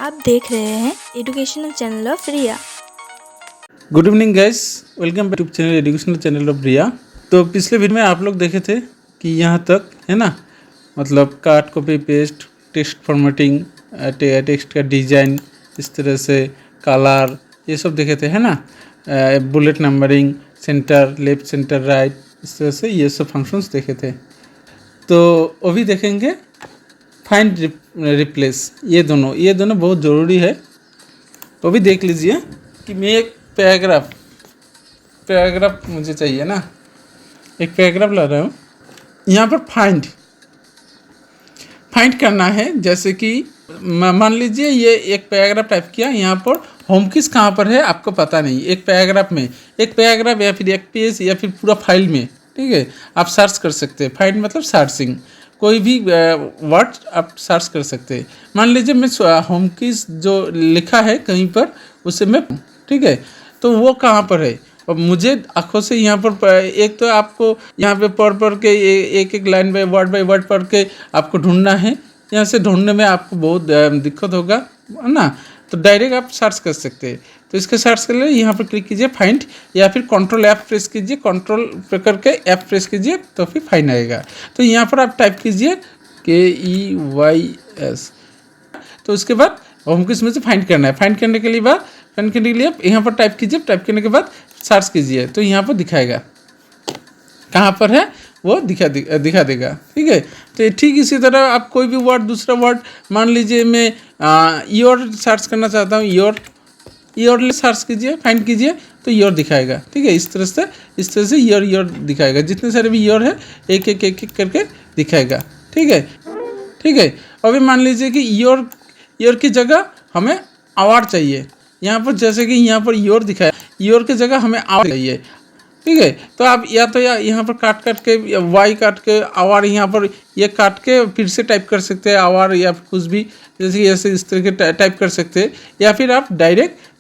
आप देख रहे हैं educational channel of Riya. Good evening guys, welcome back to channel educational channel of Riya. तो पिछले वीडियो में आप लोग देखे थे कि यहाँ तक है ना, मतलब काट copy paste, text formatting, text का डिज़ाइन, इस तरह से कलर, ये सब देखे थे है ना। Bullet numbering, centre left centre right, इस तरह से ये सब फंक्शंस देखे थे। तो अभी देखेंगे फाइंड रिप्लेस, ये दोनों बहुत ज़रूरी है। तो अभी देख लीजिए कि मैं एक पैराग्राफ मुझे चाहिए ना, एक पैराग्राफ ला रहा हूँ। यहाँ पर फाइंड करना है। जैसे कि मान लीजिए ये एक पैराग्राफ टाइप किया, यहाँ पर होम किस कहाँ पर है आपको पता नहीं। एक पैराग्राफ या फिर एक पेज या फिर पूरा फाइल में, ठीक है, आप सर्च कर सकते हैं। फाइंड मतलब सर्चिंग, कोई भी वर्ड आप सर्च कर सकते हैं। मान लीजिए मैं होम कीज जो लिखा है कहीं पर, उसे मैं, ठीक है, तो वो कहाँ पर है। और मुझे आँखों से यहाँ पर एक तो आपको यहाँ पे पढ़ के एक एक लाइन बाय वर्ड पढ़ के आपको ढूंढना है। यहाँ से ढूंढने में आपको बहुत दिक्कत होगा, है ना। तो डायरेक्ट आप सर्च कर सकते हैं। तो इसके सर्च कर लिए, यहाँ पर क्लिक कीजिए फाइंड, या फिर कंट्रोल ऐप प्रेस कीजिए, कंट्रोल करके ऐप प्रेस कीजिए तो फिर फाइंड आएगा। तो यहाँ पर आप टाइप कीजिए KEYS। तो उसके बाद होम कीज में से फाइंड करना है। फाइंड करने के लिए आप यहाँ पर टाइप कीजिए। टाइप करने के बाद सर्च कीजिए, तो यहाँ पर दिखाएगा कहाँ पर है, वो दिखा देगा, ठीक है। तो ठीक इसी तरह आप कोई भी वर्ड, दूसरा वर्ड, मान लीजिए मैं योर सर्च करना चाहता हूँ, योर सर्च कीजिए, फाइंड कीजिए तो योर दिखाएगा, ठीक है। इस तरह से योर दिखाएगा। जितने सारे भी योर है एक एक करके दिखाएगा, ठीक है। अभी मान लीजिए कि योर की जगह हमें आवर चाहिए। यहाँ पर जैसे कि यहाँ पर योर दिखाया, योर की जगह हमें आवर चाहिए, ठीक है। तो आप या यहाँ पर काट के वाई काट के आवर, यहाँ पर ये काट के फिर से टाइप कर सकते हैं आवर, या फिर कुछ भी जैसे कि ऐसे इस तरह के टाइप कर सकते हैं। या फिर आप डायरेक्ट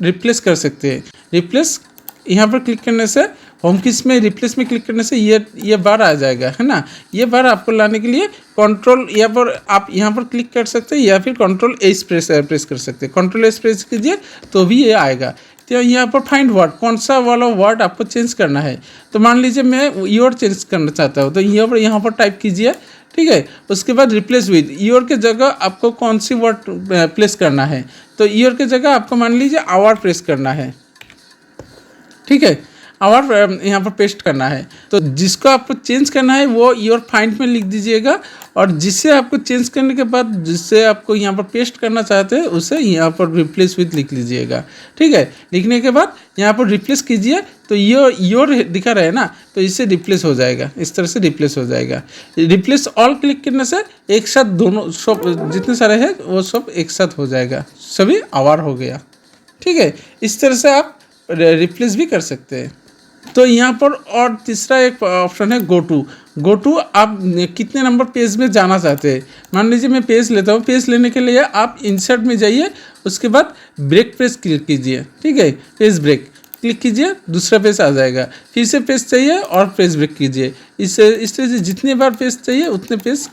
रिप्लेस कर सकते हैं। रिप्लेस यहाँ पर क्लिक करने से, होम कीज में रिप्लेस में क्लिक करने से ये बार आ जाएगा, है ना। ये बार आपको लाने के लिए कंट्रोल यहाँ पर आप यहाँ पर क्लिक कर सकते हैं, या फिर कंट्रोल एस प्रेस कर सकते हैं। कंट्रोल एस प्रेस कीजिए तो भी ये आएगा। तो यहाँ पर फाइंड वर्ड, कौन सा वाला वर्ड आपको चेंज करना है। तो मान लीजिए मैं योर चेंज करना चाहता हूँ, तो यहाँ पर टाइप कीजिए, ठीक है। उसके बाद रिप्लेस विद योर के जगह आपको कौन सी वर्ड प्लेस करना है। तो योर के जगह आपको मान लीजिए आवर प्रेस करना है, ठीक है। आवर यहाँ पर पेस्ट करना है। तो जिसको आपको चेंज करना है वो योर फाइंड में लिख दीजिएगा, और जिससे आपको चेंज करने के बाद जिससे आपको यहाँ पर पेस्ट करना चाहते हैं उसे यहाँ पर रिप्लेस विद लिख लीजिएगा, ठीक है। लिखने के बाद यहाँ पर रिप्लेस कीजिए, तो योर दिखा रहा है ना, तो इससे रिप्लेस हो जाएगा। इस तरह से रिप्लेस हो जाएगा। रिप्लेस ऑल क्लिक करने से एक साथ दोनों सब जितने सारे हैं वो सब एक साथ हो जाएगा, सभी आवर हो गया, ठीक है। इस तरह से आप रिप्लेस भी कर सकते हैं। तो यहाँ पर और तीसरा एक ऑप्शन है गो टू। आप कितने नंबर पेज में जाना चाहते हैं। मान लीजिए मैं पेज लेता हूँ। पेज लेने के लिए आप इंसर्ट में जाइए, उसके बाद ब्रेक पेज क्लिक कीजिए, ठीक है। पेज ब्रेक क्लिक कीजिए, दूसरा पेज आ जाएगा। फिर से पेज चाहिए और पेज ब्रेक कीजिए। इस तरह से जितने बार पेज चाहिए उतने पेज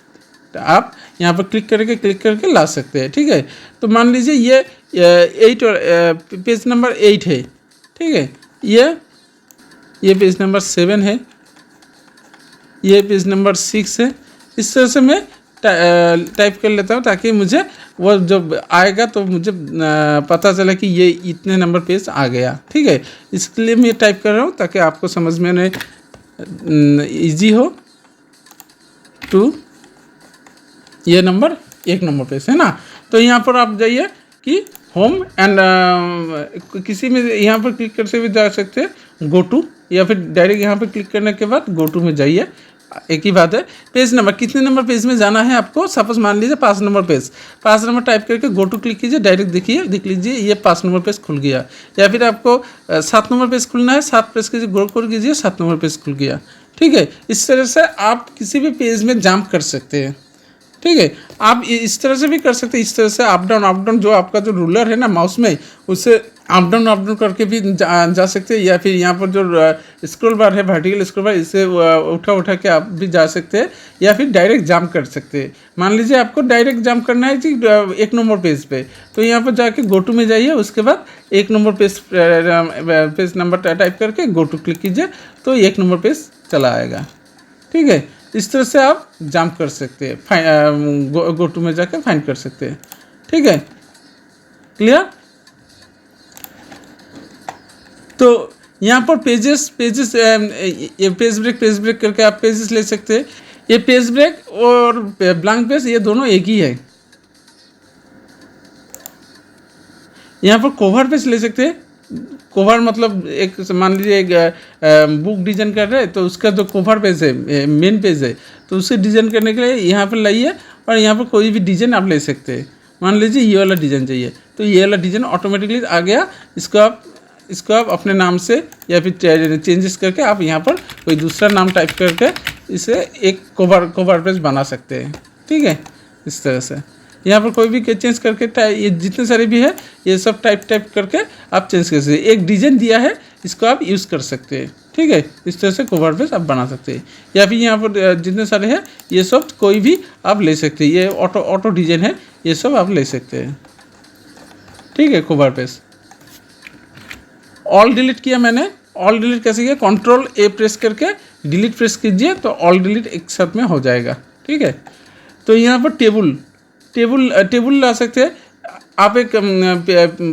आप यहाँ पर क्लिक करके ला सकते हैं, ठीक है। तो मान लीजिए ये 8 और पेज नंबर 8 है, ठीक है। ये पेज नंबर 7 है, ये पेज नंबर 6 है। इस तरह से मैं टाइप कर लेता हूँ, ताकि मुझे वो जब आएगा तो मुझे पता चला कि ये इतने नंबर पेज आ गया, ठीक है। इसके लिए मैं टाइप कर रहा हूँ ताकि आपको समझ में ईजी हो। टू ये नंबर 1 नंबर पेज है ना। तो यहाँ पर आप जाइए कि होम एंड किसी में यहाँ पर क्लिक करके भी जा सकते हैं गो टू, या फिर डायरेक्ट यहाँ पर क्लिक करने के बाद गो टू में जाइए। एक ही बात है। पेज नंबर, कितने नंबर पेज में जाना है आपको। सपोज मान लीजिए 5 नंबर पेज, 5 नंबर टाइप करके गो टू क्लिक कीजिए। डायरेक्ट देख लीजिए ये 5 नंबर पेज खुल गया। या फिर आपको 7 नंबर पेज खुलना है, 7 प्रेस कीजिए, गो कर कीजिए, 7 नंबर पेज खुल गया, ठीक है। इस तरह से आप किसी भी पेज में जंप कर सकते हैं, ठीक है। आप इस तरह से भी कर सकते हैं, इस तरह से अप डाउन जो आपका जो रूलर है ना माउस में, उससे अप डाउन करके भी जा सकते हैं, या फिर यहाँ पर जो स्क्रॉल बार है वर्टिकल स्क्रॉल बार, इससे उठा के आप भी जा सकते हैं, या फिर डायरेक्ट जंप कर सकते हैं। मान लीजिए आपको डायरेक्ट जंप करना है जी 1 नंबर पेज पे, तो यहाँ पर जाके गो टू में जाइए, उसके बाद 1 नंबर पेज नंबर टाइप करके गो टू क्लिक कीजिए, तो 1 नंबर पेज चला आएगा। ठीक है, इस तरह से आप जंप कर सकते हैं, गो टू में जाकर फाइंड कर सकते हैं। ठीक है, क्लियर। तो यहाँ पर पेजेस ये पेज ब्रेक करके आप पेजेस ले सकते हैं। ये पेज ब्रेक और ब्लैंक पेज ये दोनों एक ही है। यहाँ पर कवर पेज ले सकते हैं। कवर मतलब एक मान लीजिए एक बुक डिजाइन कर रहे हैं, तो उसका जो कवर पेज है, मेन पेज है, तो उसे डिजाइन करने के लिए यहाँ पर लाइए, और यहाँ पर कोई भी डिजाइन आप ले सकते हैं। मान लीजिए ये वाला डिजाइन चाहिए, तो ये वाला डिजाइन ऑटोमेटिकली आ गया। इसको आप अपने नाम से या फिर चेंजेस करके आप यहाँ पर कोई दूसरा नाम टाइप करके इसे एक कवर पेज बना सकते हैं। ठीक है, इस तरह से यहाँ पर कोई भी चेंज करके ये जितने सारे भी है ये सब टाइप करके आप चेंज कर सकते हैं। एक डिजाइन दिया है, इसको आप यूज़ कर सकते हैं। ठीक है, इस तरह से कवर पेज आप बना सकते हैं, या फिर यहाँ पर जितने सारे हैं ये सब कोई भी आप ले सकते हैं। ये ऑटो डिजाइन है, ये सब आप ले सकते हैं। ठीक है, कवर पेज ऑल डिलीट किया मैंने। ऑल डिलीट कैसे किया, कंट्रोल ए प्रेस करके डिलीट प्रेस कीजिए, तो ऑल डिलीट एक साथ में हो जाएगा। ठीक है, तो यहाँ पर टेबल ला सकते हैं आप। एक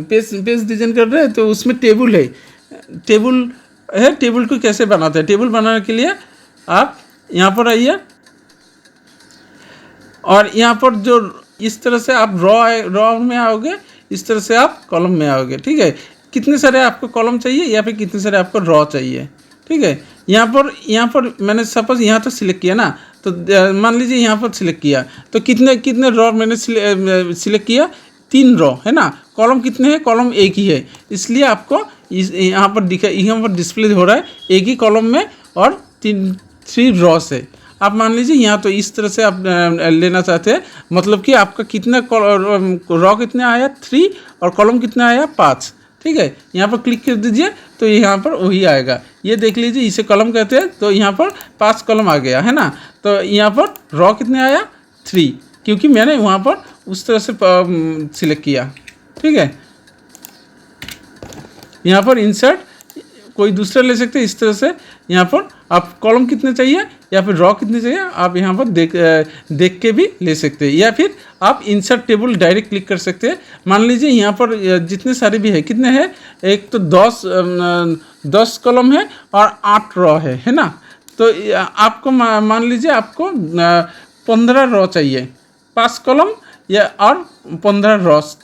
पेज डिजाइन कर रहे हैं, तो उसमें टेबल है, टेबल को कैसे बनाते हैं। टेबल बनाने के लिए आप यहाँ पर आइए, और यहाँ पर जो इस तरह से आप रॉ में आओगे, इस तरह से आप कॉलम में आओगे। ठीक है, कितने सारे आपको कॉलम चाहिए या फिर कितने सारे आपको रॉ चाहिए। ठीक है, यहाँ पर मैंने सपोज यहाँ तो सिलेक्ट किया ना, तो मान लीजिए यहाँ पर सिलेक्ट किया, तो कितने रॉ मैंने सिलेक्ट किया, 3 रॉ है ना। कॉलम कितने हैं, कॉलम एक ही है, इसलिए आपको यहाँ पर डिस्प्ले हो रहा है एक ही कॉलम में और 3 रॉ से। आप मान लीजिए यहाँ तो इस तरह से आप लेना चाहते हैं, मतलब कि आपका कितना रॉ कितने आया 3 और कॉलम कितना आया 5। ठीक है, यहाँ पर क्लिक कर दीजिए, तो यहाँ पर वही आएगा। ये देख लीजिए, इसे कॉलम कहते हैं, तो यहाँ पर 5 कॉलम आ गया है ना। तो यहाँ पर रॉ कितने आया 3, क्योंकि मैंने वहाँ पर उस तरह से सिलेक्ट किया। ठीक है, यहाँ पर इंसर्ट कोई दूसरा ले सकते हैं। इस तरह से यहाँ पर आप कॉलम कितने चाहिए या फिर रॉ कितने चाहिए आप यहाँ पर देख के भी ले सकते हैं, या फिर आप इंसर्ट टेबल डायरेक्ट क्लिक कर सकते हैं। मान लीजिए यहाँ पर जितने सारे भी है, कितने हैं, एक तो 10 कॉलम है और 8 रॉ है ना। तो आपको मान लीजिए आपको 15 रॉ चाहिए, 5 कॉलम या और 15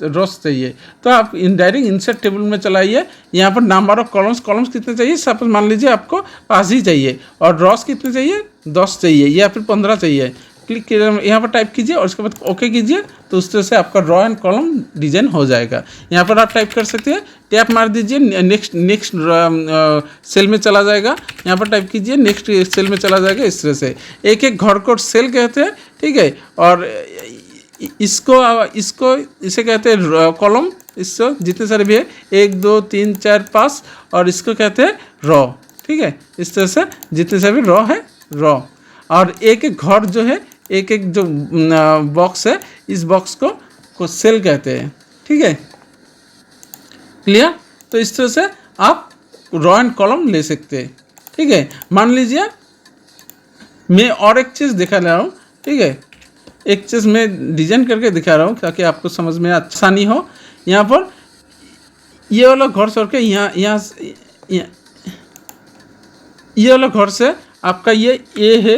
रॉस चाहिए, तो आप डायरेक्ट इंसर्ट टेबल में चलाइए। यहाँ पर नंबर ऑफ कॉलम्स कितने चाहिए, सपोज मान लीजिए आपको 5 ही चाहिए, और रॉस कितने चाहिए 10 चाहिए या फिर 15 चाहिए। क्लिक यहाँ पर टाइप कीजिए और उसके बाद ओके कीजिए, तो उस तरह से आपका रॉ एंड कॉलम डिजाइन हो जाएगा। यहाँ पर आप टाइप कर सकते हैं, टैप मार दीजिए, नेक्स्ट सेल में चला जाएगा। यहाँ पर टाइप कीजिए, नेक्स्ट सेल में चला जाएगा। इस तरह से एक घर को सेल कहते हैं। ठीक है, और इसे कहते हैं कॉलम। इसको जितने सारे भी है 1 2 3 4 5, और इसको कहते हैं रॉ। ठीक है, इस तरह से जितने सारे रॉ है रॉ, और एक घर जो है, एक जो बॉक्स है, इस बॉक्स को सेल कहते हैं। ठीक है, क्लियर। तो इस तरह से आप रॉ एंड कॉलम ले सकते हैं। ठीक है, मान लीजिए मैं और एक चीज़ दिखा रहा हूँ। ठीक है, एक चीज़ मैं डिजाइन करके दिखा रहा हूँ ताकि आपको समझ में आसानी हो। यहाँ पर ये वाला घर छोड़ के यहाँ ये वाला घर से आपका ये ए है,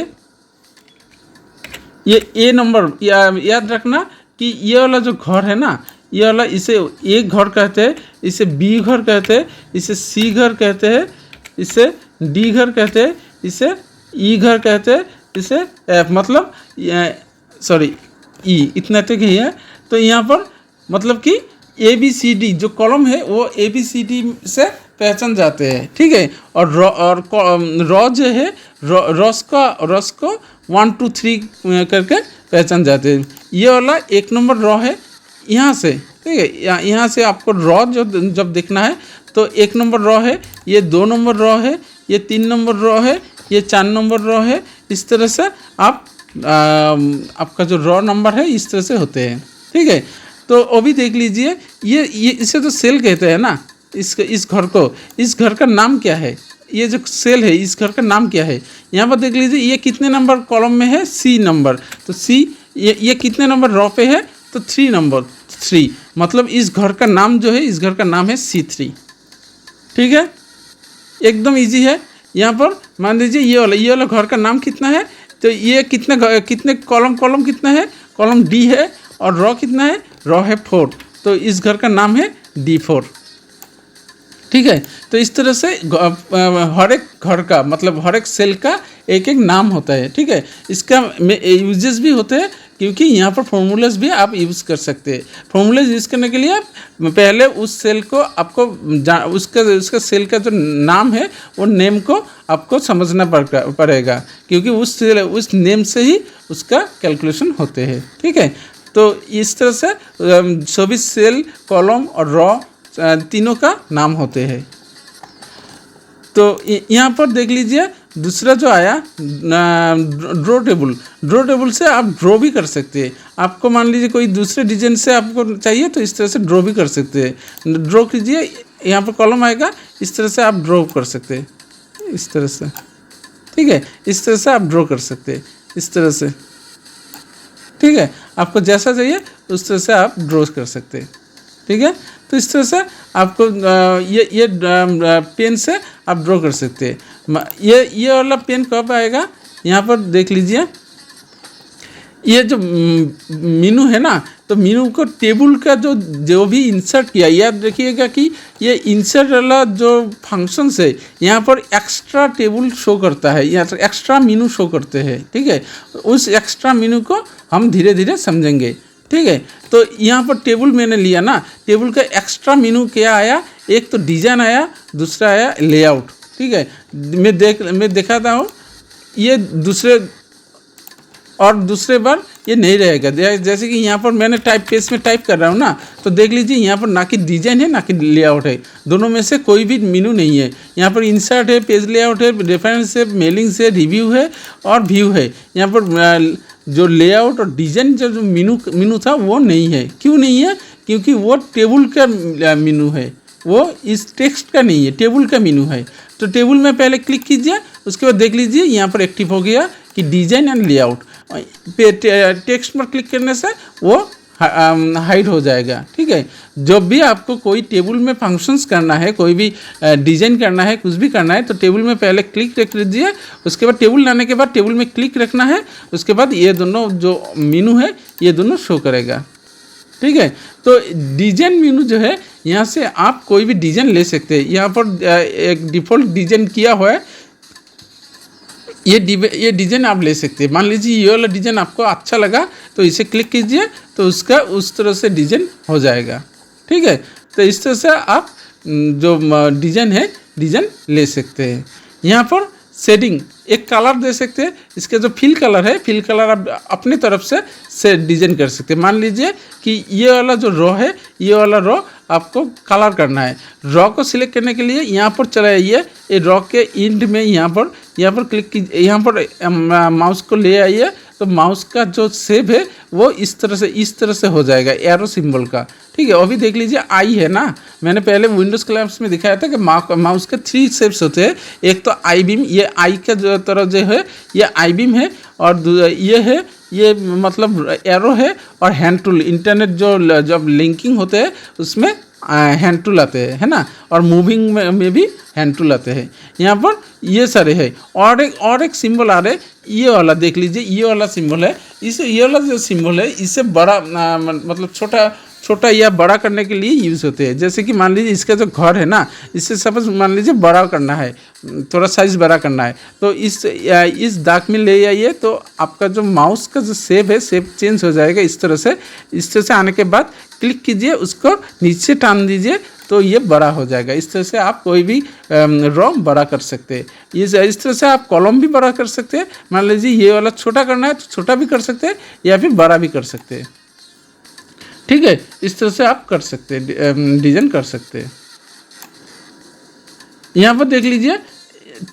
ये ए नंबर याद रखना कि ये वाला जो घर है ना, ये वाला इसे ए घर कहते हैं, इसे बी घर कहते हैं, इसे सी घर कहते हैं, इसे डी घर कहते हैं, इसे ई घर कहते हैं, इसे मतलब सॉरी ई, इतना तक ही है। तो यहाँ पर मतलब कि ए बी सी डी जो कॉलम है वो ए बी सी डी से पहचान जाते हैं। ठीक है, और रॉ जो है रॉस को 1 2 3 करके पहचान जाते हैं। ये वाला 1 नंबर रॉ है यहाँ से, ठीक है, यहाँ से आपको रॉ जब देखना है तो 1 नंबर रॉ है, ये 2 नंबर रॉ है, ये 3 नंबर रॉ है, ये 4 नंबर रॉ है। इस तरह से आप आपका जो रॉ नंबर है इस तरह से होते हैं, ठीक है। तो अभी देख लीजिए ये इसे तो सेल कहते हैं ना, इस घर को, इस घर का नाम क्या है, ये जो सेल है इस घर का नाम क्या है। यहाँ पर देख लीजिए ये कितने नंबर कॉलम में है, सी नंबर, तो सी, ये कितने नंबर रॉ पे है, तो 3 नंबर, 3, मतलब इस घर का नाम जो है, इस घर का नाम है C3, ठीक है, एकदम इजी है। यहाँ पर मान लीजिए ये वाला घर का नाम कितना है, तो ये कितने कॉलम कितना है, कॉलम D है, और रॉ कितना है, रॉ है 4, तो इस घर का नाम है D4, ठीक है। तो इस तरह से हर एक घर का मतलब हर एक सेल का एक एक नाम होता है, ठीक है। इसका यूजेस भी होते हैं, क्योंकि यहाँ पर फॉर्मूलाज भी आप यूज़ कर सकते हैं। फॉर्मूलाज यूज़ करने के लिए आप पहले उस सेल को आपको उसका सेल का जो नाम है वो नेम को आपको समझना पड़ेगा, क्योंकि उस नेम से ही उसका कैलकुलेशन होते हैं, ठीक है। तो इस तरह से सभी सेल, कॉलम और रॉ तीनों का नाम होते हैं। तो यहाँ पर देख लीजिए दूसरा जो आया ड्रॉ टेबल से आप ड्रॉ भी कर सकते हैं। आपको मान लीजिए कोई दूसरे डिजाइन से आपको चाहिए तो इस तरह से ड्रॉ भी कर सकते हैं। ड्रॉ कीजिए, यहाँ पर कॉलम आएगा, इस तरह से आप ड्रॉ कर सकते हैं, इस तरह से, ठीक है, इस तरह से आप ड्रॉ कर सकते हैं, इस तरह से, ठीक है। आपको जैसा चाहिए उस तरह से आप ड्रॉ कर सकते हैं, ठीक है। तो इस तरह से आपको ये पेन से आप ड्रॉ कर सकते हैं। ये वाला पेन कब आएगा, यहाँ पर देख लीजिए, ये जो मीनू है ना, तो मीनू को टेबल का जो भी इंसर्ट किया, याद रखिएगा कि ये इंसर्ट वाला जो फंक्शन है यहाँ पर एक्स्ट्रा टेबल शो करता है, यहाँ एक्स्ट्रा मीनू शो करते हैं, ठीक है। उस एक्स्ट्रा मीनू को हम धीरे धीरे समझेंगे, ठीक है। तो यहाँ पर टेबल मैंने लिया ना, टेबल का एक्स्ट्रा मीनू क्या आया, एक तो डिजाइन आया, दूसरा आया लेआउट, ठीक है। मैं दिखाता हूँ, ये दूसरे बार ये नहीं रहेगा। जैसे कि यहाँ पर मैंने पेज में टाइप कर रहा हूँ ना, तो देख लीजिए यहाँ पर ना कि डिजाइन है ना कि लेआउट है, दोनों में से कोई भी मीनू नहीं है। यहाँ पर इंसर्ट है, पेज लेआउट है, रेफरेंस है, मेलिंग्स है, रिव्यू है और व्यू है। यहाँ पर जो लेआउट और डिजाइन जो मीनू था वो नहीं है। क्यों नहीं है, क्योंकि वो टेबल का मीनू है, वो इस टेक्स्ट का नहीं है, टेबल का मीनू है। तो टेबल में पहले क्लिक कीजिए, उसके बाद देख लीजिए यहाँ पर एक्टिव हो गया कि डिजाइन एंड लेआउट। टेक्स्ट पर क्लिक करने से वो हाइड हो जाएगा, ठीक है। जब भी आपको कोई टेबल में फंक्शंस करना है, कोई भी डिजाइन करना है, कुछ भी करना है, तो टेबल में पहले क्लिक रख लीजिए, उसके बाद टेबल लाने के बाद टेबल में क्लिक रखना है, उसके बाद ये दोनों जो मीनू है ये दोनों शो करेगा, ठीक है। तो डिजाइन मीनू जो है, यहाँ से आप कोई भी डिजाइन ले सकते हैं। यहाँ पर एक डिफ़ॉल्ट डिजाइन किया हुआ है, ये डिज़ाइन आप ले सकते हैं। मान लीजिए ये वाला डिज़ाइन आपको अच्छा लगा तो इसे क्लिक कीजिए, तो उसका उस तरह से डिज़ाइन हो जाएगा, ठीक है। तो इस तरह से आप जो डिज़ाइन है डिज़ाइन ले सकते हैं। यहाँ पर शेडिंग एक कलर दे सकते हैं, इसके जो फिल कलर है, फिल कलर आप अपनी तरफ से डिज़ाइन कर सकते हैं। मान लीजिए कि ये वाला जो रॉ है, ये वाला रॉ आपको कलर करना है। रॉ को सिलेक्ट करने के लिए यहाँ पर चला आइए, ये रॉ के एंड में यहाँ पर क्लिक कीजिए, यहाँ पर माउस को ले आइए, तो माउस का जो शेप है वो इस तरह से हो जाएगा, एरो सिंबल का, ठीक है। अभी देख लीजिए आई है ना, मैंने पहले विंडोज़ क्लैम्स में दिखाया था कि माउस के 3 शेप्स होते हैं। एक तो आई बीम, ये आई का जो तरह जो है ये आई बीम है, और ये है, ये मतलब एरो है, और हैंड टूल, इंटरनेट जो जब लिंकिंग होते हैं उसमें हैंड टूल आते हैं, है ना, और मूविंग में भी हैंड टूल आते हैं। यहाँ पर ये सारे है, और एक सिंबल आ रहे, ये वाला देख लीजिए, ये वाला सिंबल है। ये वाला जो सिंबल है इससे बड़ा मतलब छोटा छोटा या बड़ा करने के लिए यूज़ होते हैं। जैसे कि मान लीजिए इसका जो घर है ना, इससे सपोज मान लीजिए बड़ा करना है, थोड़ा साइज़ बड़ा करना है, तो इस दाग में ले आइए तो आपका जो माउस का जो शेप है, शेप चेंज हो जाएगा इस तरह से आने के बाद क्लिक कीजिए, उसको नीचे टान दीजिए तो ये बड़ा हो जाएगा। इस तरह से आप कोई भी रॉ बड़ा कर सकते हैं। इस तरह से आप कॉलम भी बड़ा कर सकते हैं। मान लीजिए ये वाला छोटा करना है तो छोटा भी कर सकते हैं या फिर बड़ा भी कर सकते हैं। ठीक है, इस तरह से आप कर सकते हैं, डिजाइन कर सकते हैं। यहाँ पर देख लीजिए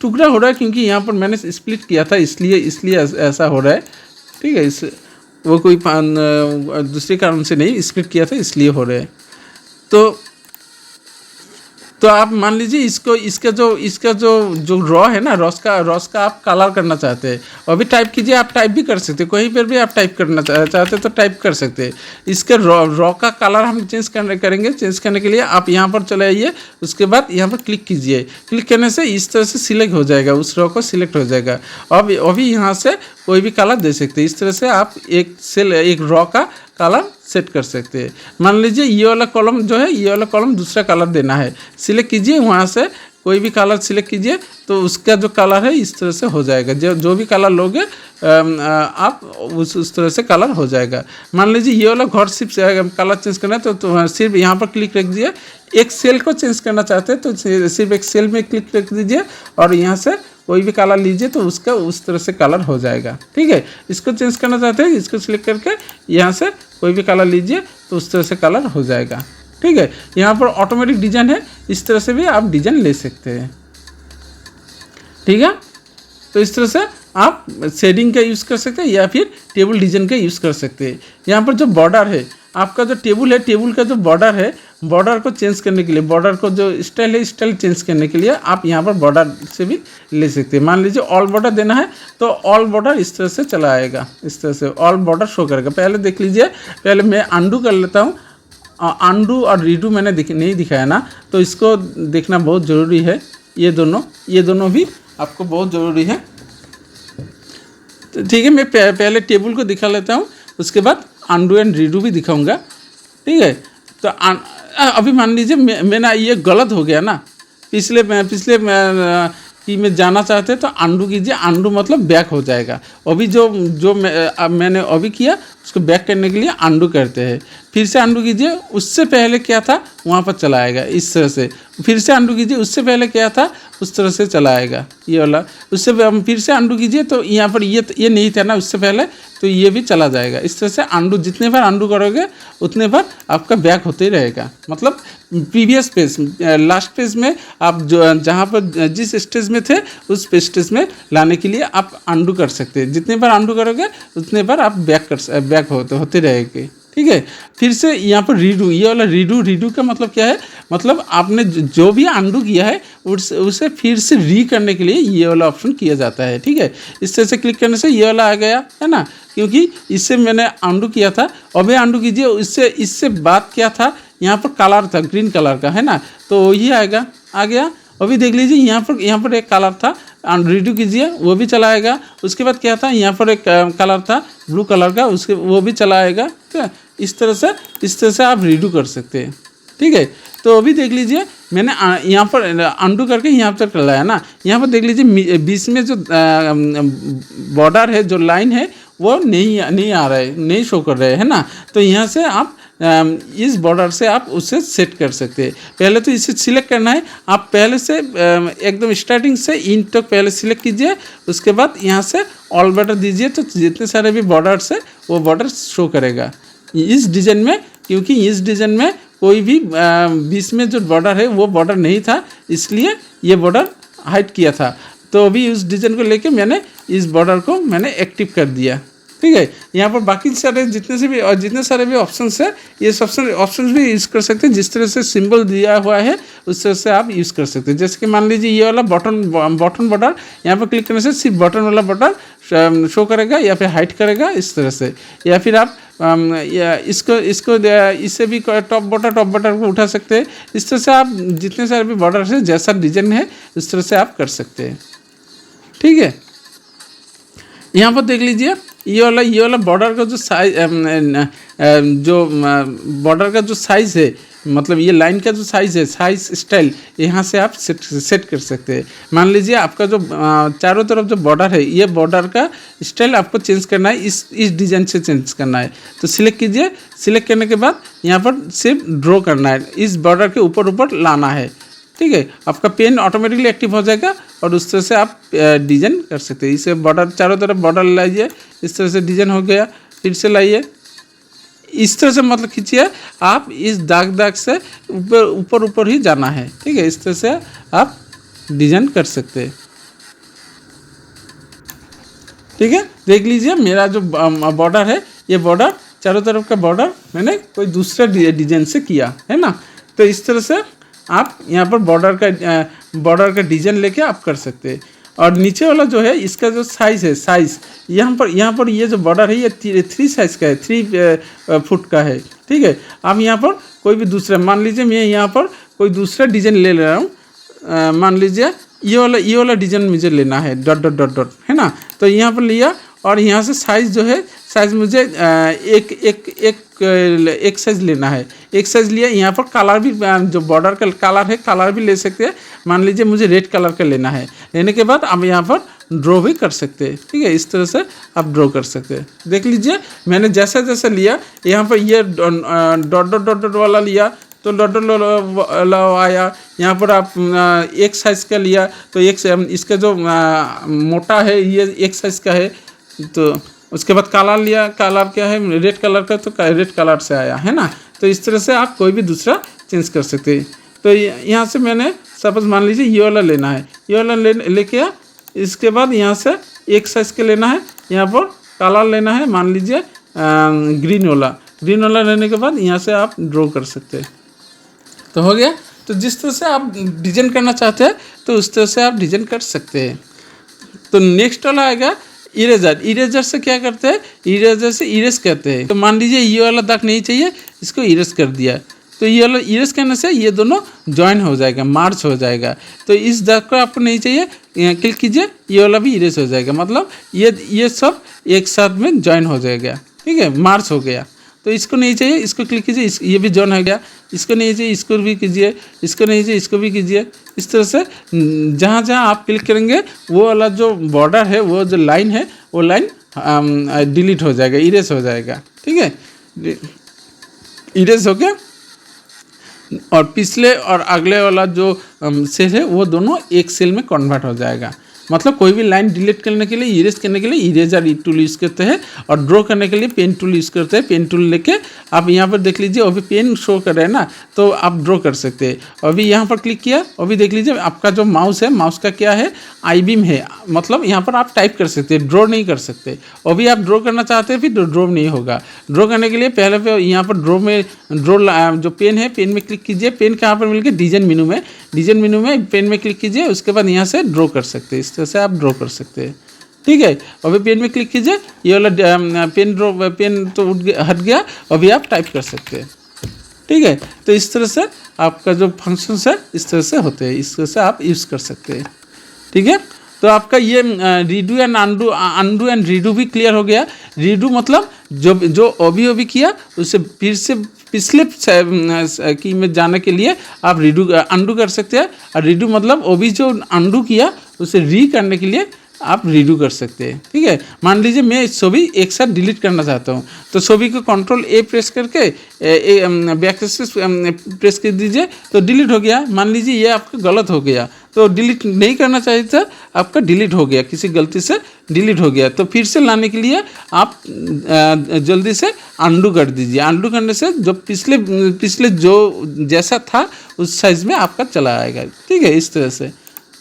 टुकड़ा हो रहा है क्योंकि यहाँ पर मैंने स्प्लिट किया था, इसलिए ऐसा हो रहा है। ठीक है, इस वो कोई दूसरे कारण से नहीं, स्प्लिट किया था इसलिए हो रहा है। तो आप मान लीजिए इसका जो रॉ है ना, रॉस का आप कलर करना चाहते हैं, अभी टाइप कीजिए, आप टाइप भी कर सकते हैं, कहीं पर भी आप टाइप करना चाहते हैं तो टाइप कर सकते हैं। इसके रॉ का कलर हम चेंज करेंगे। चेंज करने के लिए आप यहाँ पर चले आइए, उसके बाद यहाँ पर क्लिक कीजिए। क्लिक करने से इस तरह से सिलेक्ट हो जाएगा, उस रॉ को सिलेक्ट हो जाएगा। अब अभी यहाँ से कोई भी कलर दे सकते हैं। इस तरह से आप एक रॉ का कलर सेट कर सकते हैं। मान लीजिए ये वाला कॉलम जो है, ये वाला कॉलम दूसरा कलर देना है, सिलेक्ट कीजिए, वहाँ से कोई भी कलर सिलेक्ट कीजिए तो उसका जो कलर है इस तरह से हो जाएगा। जो भी कलर लोगे आप उस तरह से कलर हो जाएगा। मान लीजिए ये वाला घर सिर्फ कलर चेंज करना है तो सिर्फ यहाँ पर क्लिक रख दीजिए। एक सेल को चेंज करना चाहते हैं तो सिर्फ एक सेल में क्लिक रख दीजिए और यहाँ से कोई भी कलर लीजिए तो उसका उस तरह से कलर हो जाएगा। ठीक है, इसको चेंज करना चाहते हैं, इसको सिलेक्ट करके यहाँ से कोई भी कलर लीजिए तो उस तरह से कलर हो जाएगा। ठीक है, यहाँ पर ऑटोमेटिक डिजाइन है, इस तरह से भी आप डिजाइन ले सकते हैं। ठीक है, तो इस तरह से आप शेडिंग का यूज़ कर सकते हैं या फिर टेबल डिजाइन का यूज़ कर सकते हैं। यहाँ पर जो बॉर्डर है, आपका जो टेबल है, टेबल का जो बॉर्डर है, बॉर्डर को चेंज करने के लिए, बॉर्डर को जो स्टाइल है, स्टाइल चेंज करने के लिए आप यहाँ पर बॉर्डर से भी ले सकते हैं। मान लीजिए ऑल बॉर्डर देना है तो ऑल बॉर्डर इस तरह से चला आएगा, इस तरह से ऑल बॉर्डर शो करेगा। पहले देख लीजिए, पहले मैं अंडू कर लेता हूँ। अंडू और रीडू मैंने नहीं दिखाया ना, तो इसको देखना बहुत ज़रूरी है। ये दोनों भी आपको बहुत ज़रूरी है। तो ठीक है, मैं पहले टेबल को दिखा लेता हूँ, उसके बाद अंडू एंड रीडू भी दिखाऊंगा। ठीक है, तो अभी मान लीजिए मैंने ये गलत हो गया ना, पिछले की में जाना चाहते हैं तो अंडू कीजिए। अंडू मतलब बैक हो जाएगा। अभी जो मैंने अभी किया उसको बैक करने के लिए अंडू करते हैं। फिर से अंडू कीजिए, उससे पहले क्या था वहाँ पर चला आएगा इस तरह से। फिर से अंडू कीजिए, उससे पहले क्या था उस तरह से चला आएगा ये वाला। उससे फिर से अंडू कीजिए तो यहाँ पर ये नहीं था ना उससे पहले, तो ये भी चला जाएगा। इस तरह से अंडू, जितने बार अंडू करोगे उतने बार आपका बैक होते ही रहेगा। मतलब प्रीवियस पेज, लास्ट पेज में आप जहाँ पर जिस स्टेज में थे उस स्टेज में लाने के लिए आप अंडू कर सकते हैं। जितने बार अंडू करोगे उतने बार आप बैक होते रहेंगे। ठीक है, फिर से यहाँ पर रीडू, ये वाला रीडू का मतलब क्या है, मतलब आपने जो भी अंडू किया है उसे फिर से री करने के लिए ये वाला ऑप्शन किया जाता है। ठीक है, इस तरह से क्लिक करने से ये वाला आ गया है ना, क्योंकि इससे मैंने अंडू किया था। अभी अंडू कीजिए, इससे बात क्या था, यहाँ पर कलर था ग्रीन कलर का, है ना, तो वही आ गया। अभी देख लीजिए यहाँ पर एक कलर था, रीडू कीजिए वो भी चला आएगा। उसके बाद क्या था, यहाँ पर एक कलर था ब्लू कलर का, उसके वो भी चला आएगा। ठीक है, इस तरह से आप रीडू कर सकते हैं। ठीक है, तो अभी देख लीजिए मैंने यहाँ पर अंडू करके यहाँ पर कर लाया ना। यहाँ पर देख लीजिए बीच में जो बॉर्डर है, जो लाइन है वो नहीं आ रहा है, नहीं शो कर रहे है ना। तो यहाँ से आप इस बॉर्डर से आप उसे सेट कर सकते हैं। पहले तो इसे सिलेक्ट करना है, आप पहले से एकदम स्टार्टिंग से इन तक पहले सिलेक्ट कीजिए। उसके बाद यहाँ से ऑल बॉर्डर दीजिए तो जितने सारे भी बॉर्डर्स है वो बॉर्डर शो करेगा इस डिज़ाइन में। क्योंकि इस डिज़ाइन में कोई भी बीच में जो बॉर्डर है वो बॉर्डर नहीं था, इसलिए ये बॉर्डर हाइड किया था। तो अभी उस डिज़ाइन को लेके मैंने इस बॉर्डर को मैंने एक्टिव कर दिया। ठीक है, यहाँ पर बाकी सारे जितने सारे भी ऑप्शंस है, ये ऑप्शंस भी यूज़ कर सकते हैं। जिस तरह से सिंबल दिया हुआ है उस तरह से आप यूज़ कर सकते हैं। जैसे कि मान लीजिए ये वाला बटन बॉर्डर, यहाँ पर क्लिक करने से सिर्फ बटन वाला बॉर्डर शो करेगा या फिर हाइड करेगा इस तरह से। या फिर आप इससे भी टॉप बॉर्डर को उठा सकते हैं। इस तरह से आप जितने सारे भी बॉर्डर है, जैसा डिजाइन है उस तरह से आप कर सकते हैं। ठीक है, यहाँ पर देख लीजिए ये वाला बॉर्डर का जो साइज जो बॉर्डर का जो साइज़ है, मतलब ये लाइन का जो साइज़ है, साइज स्टाइल यहाँ से आप सेट कर सकते हैं। मान लीजिए आपका जो चारों तरफ जो बॉर्डर है, ये बॉर्डर का स्टाइल आपको चेंज करना है, इस डिज़ाइन से चेंज करना है। तो सिलेक्ट कीजिए, सिलेक्ट करने के बाद यहाँ पर सिर्फ ड्रॉ करना है, इस बॉर्डर के ऊपर लाना है। ठीक है, आपका पेन ऑटोमेटिकली एक्टिव हो जाएगा और उस तरह से आप डिज़ाइन कर सकते हैं। इसे बॉर्डर चारों तरफ बॉर्डर लाइए, इस तरह से डिज़ाइन हो गया। फिर से लाइए, इस तरह से मतलब खींचिए, आप इस दाग से ऊपर ही जाना है। ठीक है, इस तरह से आप डिज़ाइन कर सकते हैं। ठीक है, देख लीजिए मेरा जो बॉर्डर है, ये बॉर्डर चारों तरफ का बॉर्डर मैंने कोई दूसरा डिज़ाइन से किया है ना। तो इस तरह से आप यहाँ पर बॉर्डर का डिज़ाइन लेके आप कर सकते हैं। और नीचे वाला जो है, इसका जो साइज़ है, साइज़ यहाँ पर ये जो बॉर्डर है, ये 3 साइज़ का है, 3 फुट का है। ठीक है, आप यहाँ पर कोई भी दूसरा, मान लीजिए मैं यहाँ पर कोई दूसरा डिज़ाइन ले रहा हूँ। मान लीजिए ये वाला डिज़ाइन मुझे लेना है, डॉट डॉट डॉट डॉट, है ना। तो यहाँ पर लिया और यहाँ से साइज़ जो है, साइज़ मुझे एक साइज़ लेना है। एक साइज़ लिया, यहाँ पर कलर भी, जो बॉर्डर का कलर है, कलर भी ले सकते हैं। मान लीजिए मुझे रेड कलर का लेना है। लेने के बाद आप यहाँ पर ड्रॉ भी कर सकते हैं। ठीक है, इस तरह से आप ड्रॉ कर सकते हैं। देख लीजिए मैंने जैसा जैसा लिया, यहाँ पर ये डॉट डॉट डॉट वाला लिया तो डॉट डॉट वाला आया। यहाँ पर आप एक साइज़ का लिया तो इसका जो मोटा है, ये एक साइज़ का है। तो उसके बाद कलर लिया, कलर क्या है, रेड कलर का, तो रेड कलर से आया, है ना। तो इस तरह से आप कोई भी दूसरा चेंज कर सकते हैं। तो यहाँ से मैंने सपोज मान लीजिए ये वाला लेना है, ये वाला लेके इसके बाद यहाँ से एक साइज़ के लेना है, यहाँ पर कलर लेना है, मान लीजिए ग्रीन वाला लेने के बाद यहाँ से आप ड्रॉ कर सकते हैं। तो हो गया। तो जिस तरह से आप डिज़ाइन करना चाहते हैं, तो उस तरह से आप डिज़ाइन कर सकते हैं। तो नेक्स्ट वाला आएगा इरेजर। इरेजर से क्या करते हैं, इरेजर से इरेज करते हैं। तो मान लीजिए ये वाला दाग नहीं चाहिए, इसको इरेज कर दिया, तो ये वाला इरेज करने से ये दोनों जॉइन हो जाएगा, मार्च हो जाएगा। तो इस दाग को आपको नहीं चाहिए, क्लिक कीजिए, ये वाला भी इरेज हो जाएगा, मतलब ये सब एक साथ में जॉइन हो जाएगा। ठीक है, मार्च हो गया। तो इसको नहीं चाहिए, इसको क्लिक कीजिए, ये भी जॉइन हो गया। इसको नहीं चाहिए, इसको भी कीजिए, इसको नहीं चाहिए, इसको भी कीजिए। इस तरह से जहाँ जहाँ आप क्लिक करेंगे, वो वाला जो बॉर्डर है, वो जो लाइन है, वो लाइन डिलीट हो जाएगा, इरेज हो जाएगा। ठीक है, इरेज हो गया। और पिछले और अगले वाला जो सेल है, वो दोनों एक सेल में कन्वर्ट हो जाएगा। मतलब कोई भी लाइन डिलीट करने के लिए, इरेज करने के लिए इरेजर टूल यूज़ करते हैं, और ड्रॉ करने के लिए पेन टूल यूज़ करते हैं। पेन टूल लेके आप यहाँ पर देख लीजिए, अभी पेन शो कर रहे हैं ना, तो आप ड्रॉ कर सकते हैं। अभी यहाँ पर क्लिक किया, अभी देख लीजिए आपका जो माउस है, माउस का क्या है, आई बीम है, मतलब यहाँ पर आप टाइप कर सकते हैं, ड्रॉ नहीं कर सकते। अभी आप ड्रॉ करना चाहते हैं, फिर ड्रॉ नहीं होगा। ड्रॉ करने के लिए पहले यहाँ पर ड्रॉ जो पेन है, पेन में क्लिक कीजिए। पेन कहाँ पर मिल गया, डिज़ाइन मेनू में पेन में क्लिक कीजिए, उसके बाद यहाँ से ड्रॉ कर सकते हैं। इस तरह से आप ड्रॉ कर सकते हैं। ठीक है, अभी पेन में क्लिक कीजिए, ये वाला पेन तो हट गया, अभी आप टाइप कर सकते हैं। ठीक है, तो इस तरह से आपका जो फंक्शंस है, इस तरह से होते हैं, इस तरह से आप यूज़ कर सकते हैं। ठीक है, तो आपका ये redo and undo and redo भी क्लियर हो गया। रीडू मतलब जो अभी किया, उससे फिर से पिछले की में जाने के लिए आप अंडू कर सकते हैं। और रीडू मतलब अभी जो अंडू किया, उसे री करने के लिए आप रीडू कर सकते हैं। ठीक है, मान लीजिए मैं छवि एक साथ डिलीट करना चाहता हूँ, तो छवि को Ctrl+A प्रेस करके बैक स्पेस प्रेस कर दीजिए, तो डिलीट हो गया। मान लीजिए ये आपका गलत हो गया, तो डिलीट नहीं करना चाहिए था, आपका डिलीट हो गया, किसी गलती से डिलीट हो गया। तो फिर से लाने के लिए आप जल्दी से अंडू कर दीजिए। अंडू करने से जो पिछले जो जैसा था, उस साइज़ में आपका चला आएगा। ठीक है, इस तरह से।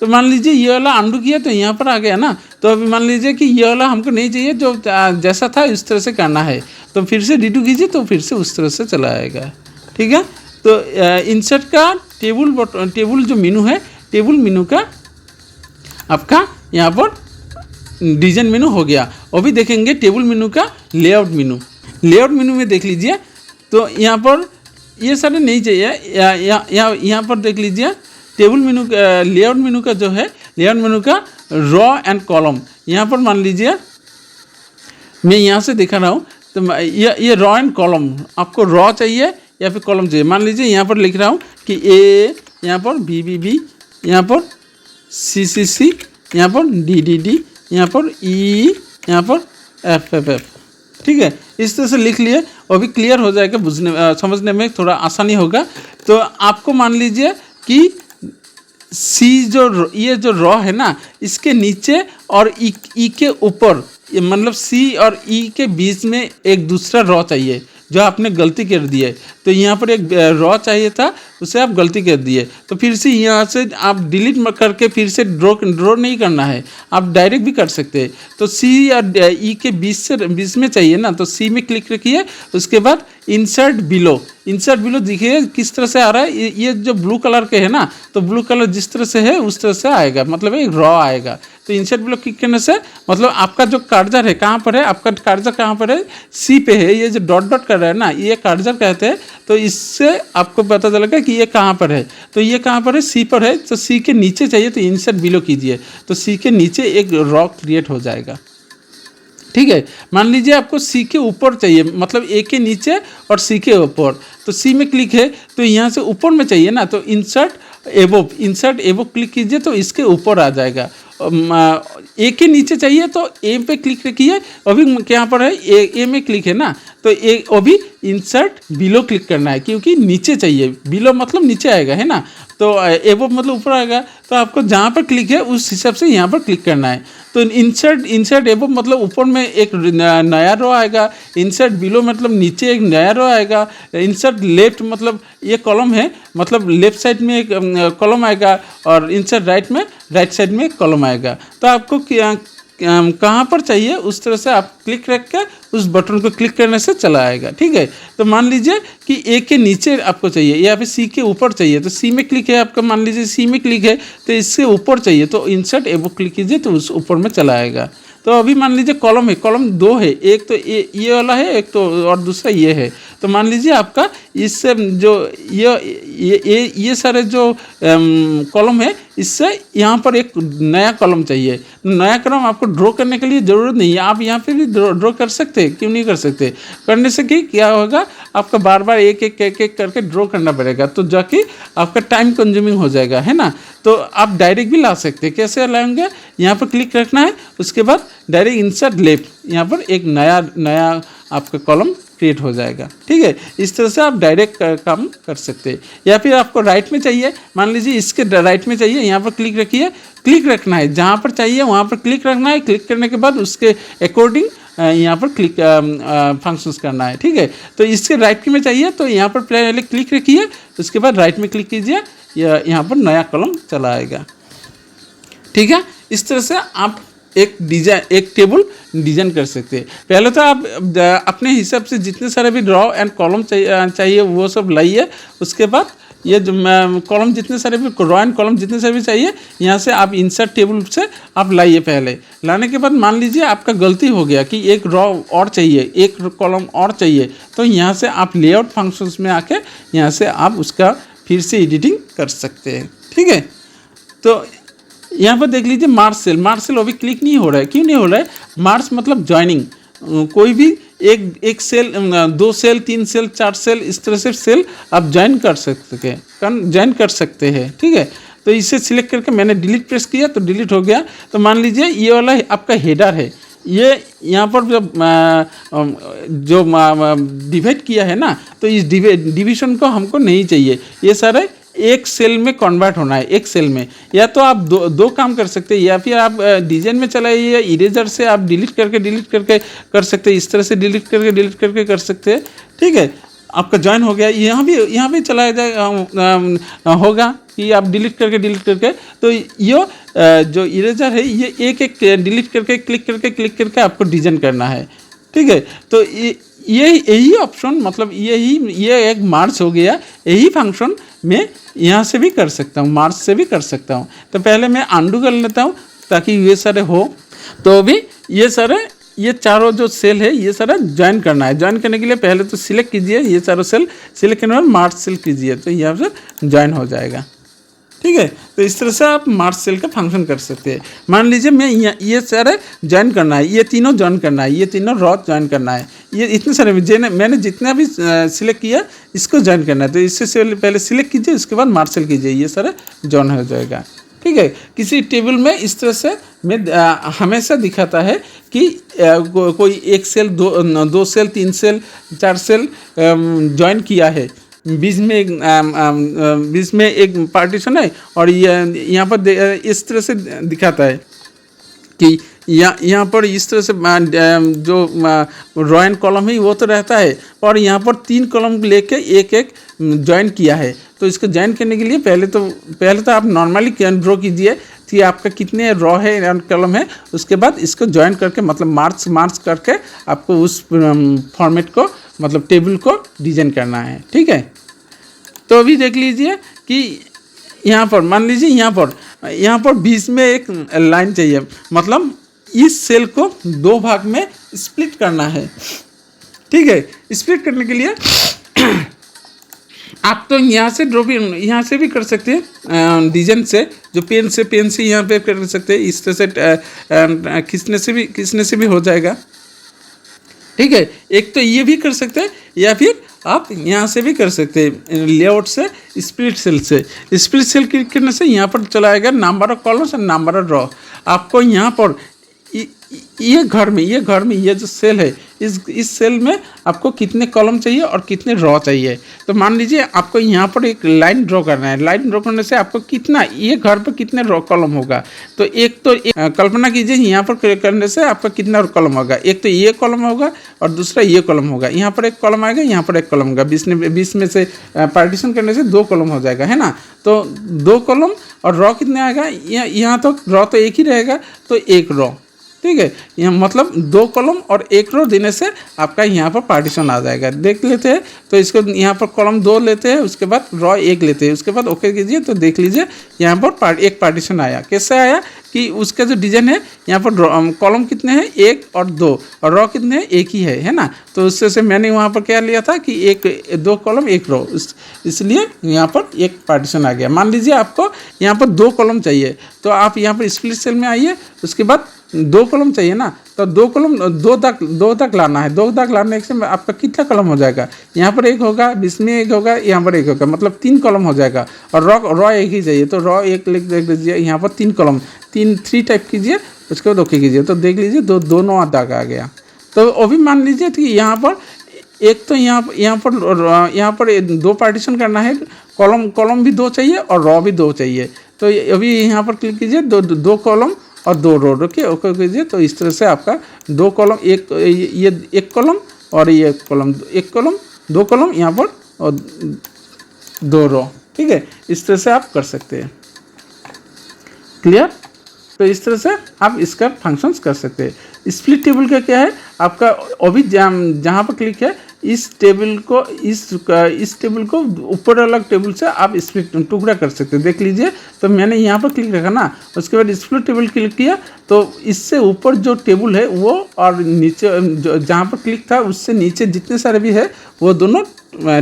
तो मान लीजिए ये वाला अंडू किया, तो यहाँ पर आ गया ना। तो अभी मान लीजिए कि ये वाला हमको नहीं चाहिए, जो जैसा था इस तरह से करना है, तो फिर से रीडू कीजिए, तो फिर से उस तरह से चला आएगा। ठीक है, तो इंसर्ट का टेबल जो मेनू है, टेबल मेनू का आपका यहाँ पर डिज़ाइन मेनू हो गया। अभी देखेंगे टेबल मेनू का लेआउट मेनू में देख लीजिए, तो यहाँ पर ये सारे नहीं चाहिए। यहाँ पर देख लीजिए, टेबल मेनू का लेआउट मेनू का जो है, लेआउट मेनू का रॉ एंड कॉलम, यहाँ पर मान लीजिए मैं यहाँ से दिखा रहा हूँ। तो ये रॉ एंड कॉलम, आपको रॉ चाहिए या फिर कॉलम चाहिए। मान लीजिए यहाँ पर लिख रहा हूँ कि ए, यहाँ पर बी बी बी, यहाँ पर सी सी सी, यहाँ पर डी डी डी, यहाँ पर ई, यहाँ पर एफ एफ एफ। ठीक है, इस तरह से लिख लिए और भी क्लियर हो जाएगा, समझने में थोड़ा आसानी होगा। तो आपको मान लीजिए कि सी ये जो रॉ है ना, इसके नीचे और ई के ऊपर, मतलब सी और ई के बीच में एक दूसरा रॉ चाहिए, जो आपने गलती कर दी है। तो यहाँ पर एक रॉ चाहिए था, उसे आप गलती कर दिए। तो फिर से यहाँ से आप डिलीट करके फिर से ड्रॉ नहीं करना है, आप डायरेक्ट भी कर सकते हैं। तो सी और ई के बीच में चाहिए ना, तो सी में क्लिक रखिए। उसके बाद इंसर्ट बिलो देखिए किस तरह से आ रहा है। ये जो ब्लू कलर के है ना, तो ब्लू कलर जिस तरह से है उस तरह से आएगा, मतलब एक रॉ आएगा। तो इंसर्ट बिलो क्लिक करने से मतलब आपका जो कर्सर है कहाँ पर है, आपका कर्सर कहाँ पर है, सी पे है। ये जो डॉट डॉट कर रहा है ना, ये कर्सर कहते हैं। तो इससे आपको पता चलेगा कि ये कहाँ पर है। तो ये कहाँ पर है, सी पर है। तो सी के नीचे चाहिए तो इंसर्ट बिलो कीजिए, तो सी के नीचे एक रॉ क्रिएट हो जाएगा। ठीक है, मान लीजिए आपको सी के ऊपर चाहिए, मतलब ए के नीचे और सी के ऊपर। तो सी में क्लिक है तो यहाँ से ऊपर में चाहिए ना, तो इंसर्ट एबोव क्लिक कीजिए तो इसके ऊपर आ जाएगा। ए के नीचे चाहिए तो ए पे क्लिक रखिए। अभी यहाँ पर है ए में क्लिक है ना, तो ए अभी इंसर्ट बिलो क्लिक करना है, क्योंकि नीचे चाहिए। बिलो मतलब नीचे आएगा, है ना, तो एबोव मतलब ऊपर आएगा। तो आपको जहाँ पर क्लिक है उस हिसाब से यहाँ पर क्लिक करना है। तो इंसर्ट एबोव मतलब ऊपर में एक नया रो आएगा, इंसर्ट बिलो मतलब नीचे एक नया रो आएगा, इंसर्ट लेफ्ट मतलब ये कॉलम है, मतलब लेफ्ट साइड में एक कॉलम आएगा, और इंसर्ट राइट साइड में एक कॉलम आएगा। तो आपको कहाँ पर चाहिए उस तरह से आप क्लिक रख के उस बटन को क्लिक करने से चला आएगा। ठीक है, तो मान लीजिए कि ए के नीचे आपको चाहिए या फिर सी के ऊपर चाहिए, तो सी में क्लिक है आपका, मान लीजिए सी में क्लिक है तो इससे ऊपर चाहिए, तो इंसर्ट एबोव क्लिक कीजिए तो उस ऊपर में चला आएगा। तो अभी मान लीजिए कॉलम है, कॉलम दो है, एक तो ये वाला है, एक तो और दूसरा ये है। तो मान लीजिए आपका इससे जो ये सारे जो कॉलम है, इससे यहाँ पर एक नया कॉलम चाहिए। नया कॉलम आपको ड्रॉ करने के लिए ज़रूरत नहीं है, आप यहाँ पे भी ड्रॉ कर सकते हैं, क्यों नहीं कर सकते। करने से कि क्या होगा, आपका बार बार एक करके ड्रॉ करना पड़ेगा, तो जाके आपका टाइम कंज्यूमिंग हो जाएगा, है ना। तो आप डायरेक्ट भी ला सकते हैं। कैसे लाएंगे, यहाँ पर क्लिक रखना है, उसके बाद डायरेक्ट इंसर्ट लेफ्ट, यहाँ पर एक नया आपका कॉलम क्रिएट हो जाएगा। ठीक है, इस तरह से आप डायरेक्ट काम कर सकते हैं। या फिर आपको राइट में चाहिए, मान लीजिए इसके राइट में चाहिए, यहाँ पर क्लिक रखिए, क्लिक रखना है, जहाँ पर चाहिए वहाँ पर क्लिक रखना है। क्लिक करने के बाद उसके अकॉर्डिंग यहाँ पर क्लिक फंक्शंस करना है। ठीक है, तो इसके राइट में चाहिए तो यहाँ पर पहले क्लिक रखिए, उसके बाद राइट में क्लिक कीजिए, यहाँ पर नया कॉलम चला आएगा। ठीक है, इस तरह से आप एक टेबल डिजाइन कर सकते हैं। पहले तो आप अपने हिसाब से जितने सारे भी रॉ एंड कॉलम चाहिए वो सब लाइए। उसके बाद ये जो कॉलम जितने सारे भी रॉ एंड कॉलम जितने सारे भी चाहिए, यहाँ से आप इंसर्ट टेबल से आप लाइए। पहले लाने के बाद मान लीजिए आपका गलती हो गया कि एक रॉ और चाहिए, एक कॉलम और चाहिए, तो यहाँ से आप लेआउट फंक्शंस में आके यहाँ से आप उसका फिर से एडिटिंग कर सकते हैं। ठीक है, तो यहाँ पर देख लीजिए मार्च सेल अभी क्लिक नहीं हो रहा है। क्यों नहीं हो रहा है, मार्च मतलब ज्वाइनिंग, कोई भी एक सेल, 2 सेल, 3 सेल, 4 सेल, इस तरह से सेल आप ज्वाइन कर सकते हैं। ठीक है, तो इसे सिलेक्ट करके मैंने डिलीट प्रेस किया तो डिलीट हो गया। तो मान लीजिए ये वाला आपका हेडर है, ये यहाँ पर जो डिवाइड किया है ना, तो इस डिवीजन को हमको नहीं चाहिए। ये सारे एक सेल में कन्वर्ट होना है, एक सेल में। या तो आप दो काम कर सकते हैं, या फिर आप डिजाइन में चलाइए, या इरेजर से आप डिलीट करके कर सकते हैं। इस तरह से डिलीट करके कर सकते हैं। ठीक है, आपका ज्वाइन हो गया। यहाँ भी चलाया जाएगा होगा कि आप डिलीट करके। तो ये जो इरेजर है, ये एक डिलीट करके क्लिक करके आपको डिजाइन करना है। ठीक है, तो यही ऑप्शन, मतलब ये एक मार्च हो गया। यही फंक्शन मैं यहाँ से भी कर सकता हूँ, मार्च से भी कर सकता हूँ। तो पहले मैं अंडू कर लेता हूँ ताकि ये सारे हो। तो अभी ये चारों जो सेल है ये सारा ज्वाइन करना है। ज्वाइन करने के लिए पहले तो सिलेक्ट कीजिए, ये चारों सेल सिलेक्ट करने के बाद मार्च सेल कीजिए, तो यहाँ से ज्वाइन हो जाएगा। ठीक है। तो इस तरह से आप मार्च सेल का फंक्शन कर सकते हैं। मान लीजिए मैं ये सारे ज्वाइन करना है, ये तीनों ज्वाइन करना है, ये तीनों रॉ ज्वाइन करना है, ये इतने सारे मैंने जितना भी सिलेक्ट किया इसको ज्वाइन करना है। तो इससे पहले सिलेक्ट कीजिए, उसके बाद मार्च सेल कीजिए, ये सारा ज्वाइन हो जाएगा। ठीक है। किसी टेबल में इस तरह से मैं हमेशा दिखाता है कि कोई एक सेल, दो सेल, 3 सेल, 4 सेल ज्वाइन किया है, बीच में एक पार्टीशन है, और यहाँ पर इस तरह से दिखाता है कि यहाँ पर इस तरह से जो रॉ एंड कॉलम है वो तो रहता है, और यहाँ पर 3 कॉलम लेके एक एक ज्वाइन किया है। तो इसको ज्वाइन करने के लिए पहले तो आप नॉर्मली ड्रॉ कीजिए कि आपका कितने रॉ है एंड कॉलम है, उसके बाद इसको ज्वाइन करके मतलब मार्च करके आपको उस फॉर्मेट को मतलब टेबल को डिजाइन करना है। ठीक है। तो अभी देख लीजिए कि यहाँ पर मान लीजिए यहाँ पर बीच में एक लाइन चाहिए, मतलब इस सेल को 2 भाग में स्प्लिट करना है। ठीक है। स्प्लिट करने के लिए आप तो यहाँ से भी कर सकते हैं, डिजाइन से, जो पेन से यहाँ पे कर सकते हैं, इस तरह से खींचने से भी हो जाएगा। ठीक है। एक तो ये भी कर सकते हैं, या फिर आप यहाँ से भी कर सकते हैं, लेआउट से, स्प्लिट सेल से। स्प्लिट सेल क्लिक करने से यहाँ पर चला आएगा नंबर ऑफ कॉलम्स और नंबर ऑफ रॉ। आपको यहाँ पर ये घर में ये जो सेल है, इस सेल में आपको कितने कॉलम चाहिए और कितने रॉ चाहिए। तो मान लीजिए आपको यहाँ पर एक लाइन ड्रॉ करना है। लाइन ड्रॉ करने से आपको कितना, ये घर पर कितने रॉ कॉलम होगा। तो एक कल्पना कीजिए यहाँ पर करने से आपका कितना कॉलम होगा। एक तो ये कॉलम होगा और दूसरा ये कॉलम होगा। यहाँ पर एक कॉलम आएगा, यहाँ पर एक कॉलम होगा। बीच में से पार्टीशन करने से 2 कॉलम हो जाएगा, है ना। तो 2 कॉलम और रॉ कितने आएगा, यहाँ तो रॉ तो एक ही रहेगा, तो 1 रॉ। ठीक है। यहाँ मतलब 2 कॉलम और 1 रो देने से आपका यहाँ पर पार्टीशन आ जाएगा। देख लेते हैं। तो इसको यहाँ पर कॉलम 2 लेते हैं, उसके बाद रॉ 1 लेते हैं, उसके बाद ओके कीजिए। तो देख लीजिए यहाँ पर एक पार्टीशन आया। कैसे आया कि उसका जो डिजाइन है, यहाँ पर कॉलम कितने हैं, 1 और 2, और रॉ कितने हैं, 1 ही है ना। तो उससे से मैंने वहाँ पर क्या लिया था कि 2 कॉलम 1 रो, इसलिए यहाँ पर एक पार्टीशन आ गया। मान लीजिए आपको यहाँ पर 2 कॉलम चाहिए, तो आप यहाँ पर स्प्लिट सेल में आइए, उसके बाद 2 कॉलम चाहिए ना, तो 2 कॉलम 2 तक लाना है। 2 तक लाने से आपका कितना कॉलम हो जाएगा, यहाँ पर 1 होगा, बीच में 1 होगा, यहाँ पर 1 होगा, मतलब 3 कॉलम हो जाएगा। और रॉ 1 ही चाहिए, तो रॉ 1 लिख दीजिए। यहाँ पर 3 कॉलम, 3 टाइप कीजिए, उसके बाद ओके कीजिए। तो देख लीजिए दोनों दाग आ गया। तो अभी मान लीजिए कि यहाँ पर एक तो यहाँ पर 2 पार्टीशन करना है, कॉलम भी 2 चाहिए और रॉ भी 2 चाहिए। तो अभी यहाँ पर क्लिक कीजिए, 2 कॉलम और 2 रो रखिए, ओके कीजिए। तो इस तरह से आपका 2 कॉलम, ये 1 कॉलम और ये 1 कॉलम, 1 कॉलम 2 कॉलम यहाँ पर और 2 रो। ठीक है। इस तरह से आप कर सकते हैं। क्लियर। तो इस तरह से आप इसका फंक्शंस कर सकते हैं। स्प्लिट टेबल का क्या है, आपका अभी जहाँ पर क्लिक है, इस टेबल को ऊपर अलग टेबल से आप स्प्लिट टुकड़ा कर सकते हैं। देख लीजिए। तो मैंने यहाँ पर क्लिक रखा ना, उसके बाद स्प्लिट टेबल क्लिक किया, तो इससे ऊपर जो टेबल है वो, और नीचे जहाँ पर क्लिक था उससे नीचे जितने सारे भी है वो दोनों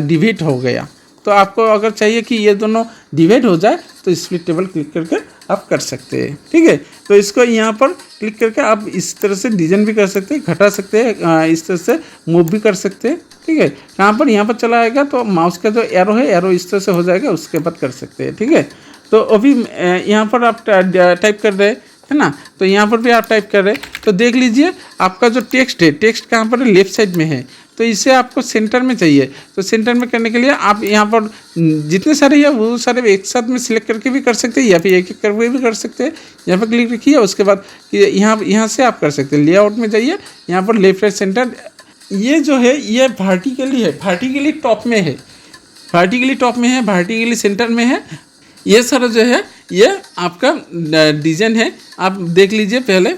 डिवाइड हो गया। तो आपको अगर चाहिए कि ये दोनों डिवाइड हो जाए, तो स्प्लिट टेबल क्लिक करके आप कर सकते हैं। ठीक है। तो इसको यहाँ पर क्लिक करके आप इस तरह से डिजाइन भी कर सकते हैं, घटा सकते हैं, इस तरह से मूव भी कर सकते हैं। ठीक है। कहाँ पर यहाँ पर चला आएगा, तो माउस का जो एरो है, एरो इस तरह से हो जाएगा, उसके बाद कर सकते हैं। ठीक है। तो अभी यहाँ पर आप टाइप कर रहे है ना, तो यहाँ पर भी आप टाइप कर रहे हैं। तो देख लीजिए आपका जो टेक्स्ट है, टेक्स्ट कहाँ पर है, लेफ्ट साइड में है। तो इसे आपको सेंटर में चाहिए। तो सेंटर में करने के लिए आप यहाँ पर जितने सारे हैं वो सारे एक साथ में सिलेक्ट करके भी कर सकते हैं, या फिर एक करके भी कर सकते हैं। यहाँ पर क्लिक रखिए, उसके बाद यहाँ से आप कर सकते हैं। लेआउट में जाइए, यहाँ पर लेफ्ट राइट सेंटर, ये जो है ये वर्टिकली है, वर्टिकली टॉप में है, वर्टिकली सेंटर में है। ये सारा जो है ये आपका डिजाइन है। आप देख लीजिए। पहले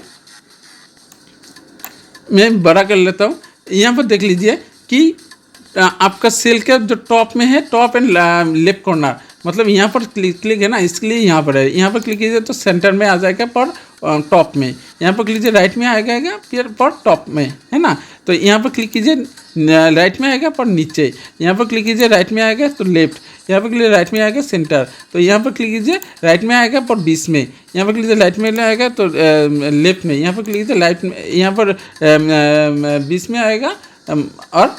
मैं बड़ा कर लेता हूँ। यहाँ पर देख लीजिए कि आपका सेल का जो टॉप में है, टॉप एंड लेफ्ट कॉर्नर, मतलब यहाँ पर क्लिक है ना, इसलिए यहाँ पर है। यहाँ पर क्लिक कीजिए तो सेंटर में आ जाएगा पर टॉप में। यहाँ पर क्लिक कीजिए राइट में आएगा फिर पर टॉप में, है ना। तो यहाँ पर क्लिक कीजिए राइट में आएगा पर नीचे। यहाँ पर क्लिक कीजिए राइट में आएगा तो लेफ्ट। यहाँ पर क्लिक राइट में आएगा सेंटर। तो यहाँ पर क्लिक कीजिए राइट में आएगा पर बीच में। यहाँ पर क्लिक कीजिए राइट में आएगा तो लेफ्ट में। यहाँ पर क्लिक कीजिए राइट में, यहाँ पर बीच में आएगा और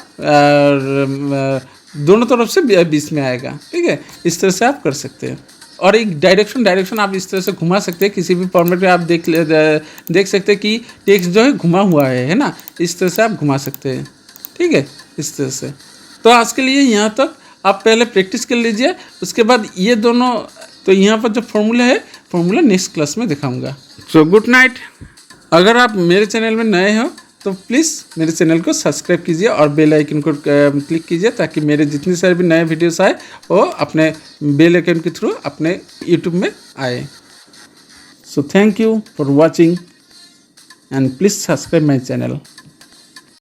दोनों तरफ से बीच में आएगा। ठीक है, इस तरह से आप कर सकते हैं। और एक डायरेक्शन आप इस तरह से घुमा सकते हैं। किसी भी फॉर्मेट में आप देख सकते हैं कि टेक्स्ट जो है घुमा हुआ है ना, इस तरह से आप घुमा सकते हैं। ठीक है, इस तरह से। तो आज के लिए यहाँ तक आप पहले प्रैक्टिस कर लीजिए, उसके बाद ये दोनों, तो यहाँ पर जो फॉर्मूला है, फॉर्मूला नेक्स्ट क्लास में दिखाऊंगा। So good night. अगर आप मेरे चैनल में नए हो तो प्लीज़ मेरे चैनल को सब्सक्राइब कीजिए और बेल आइकन को क्लिक कीजिए, ताकि मेरे जितने सारे भी नए वीडियोस आए वो अपने बेल आइकन के थ्रू अपने यूट्यूब में आए। So thank you for watching and please subscribe my channel.